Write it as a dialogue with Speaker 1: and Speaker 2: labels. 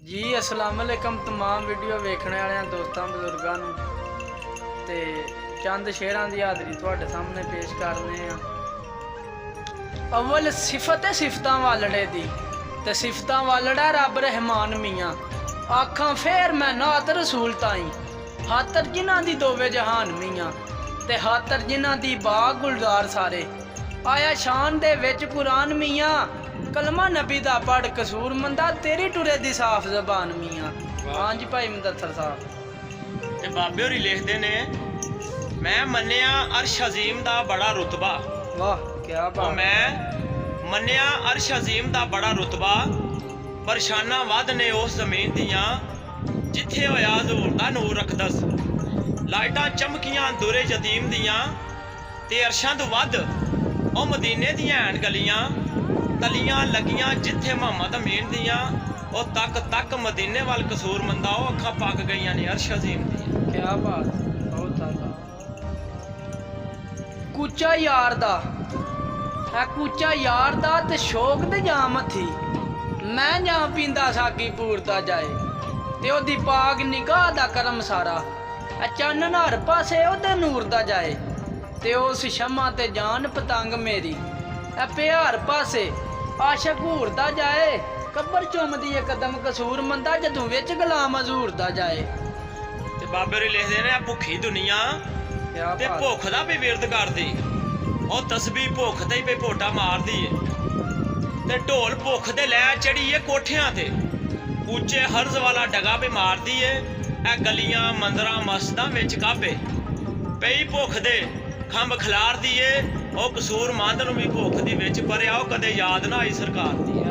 Speaker 1: जी अस्सलाम वालेकुम तमाम वीडियो वेखने वाले दोस्तों बजुर्गों ते चंद शेरां दी हाज़री तुहाडे सामने पेश करने आ। अव्वल सिफत है सिफतां वालड़े दी ते सिफतां वालड़ा रब रहमान मियाँ। आखां फेर मैं नात रसूल ताई हातर जिन्हां दी दोवे जहान मियाँ ते हातर जिन्हां दी बाग गुलजार सारे आया शान दे विच कुरान मियाँ। कलमा नबी दा पढ़ कसूर मंदा तेरी टुरे दी साफ जबान मियाँ। हाँ जी भाई मुदत्तर साहब
Speaker 2: ते बाबे होरी लिखदे ने मैं मन्निया अर्श अजीम दा बड़ा रुतबा।
Speaker 1: वाह क्या बात।
Speaker 2: मैं मन्निया अर्श अजीम दा बड़ा रुतबा परशाना वध ने उस जमीन दियां जिथे होया हजूर दा नूर रखदस। लाइटां चमकियां दुरे यतीम दियां ते अरशां तो वध ओ मदीने दियां हैन गलियां तलियां लगियां जिथे मोहम्मद अमीन दियां ओ तक तक मदीने वाल कसूर मंदा ओ अखां पक गईयां ने अर्श अजीम दियां।
Speaker 1: क्या बात बहुत आला। कूचा यार दा है कूचा यार दा ते शौक ते जाम थी मैं जा पींदा साकी पूरदा जाए ते ओदी पाग निगाह दा करम सारा चानन हर पासे ओदे नूर दा जाए ते उस शमा ते जान पतंग मेरी पे हर पासे आशक घूरदा जाए कब्र चुमदी है कदम कसूर मंदा जदों विच गुलाम हजूर दा जाए।
Speaker 2: ते बाबे होरी लिखदे ने भुखी दुनिया ते भुख दा भी विरद करदी ओ तस्बीह भुख ते ही भोटा मारदी है ते ढोल भुख दे लै चढ़ी है कोठियां ते ऊंचे हर्ज वाला डगा भी मारदी है ए गलियां मंदरां मस्जिदां विच काबे पई भुख दे खंभ खलार दी है ओ कसूर मंद नूं भी भुख दी विच भरिया ओ कदे याद ना आई सरकार दी।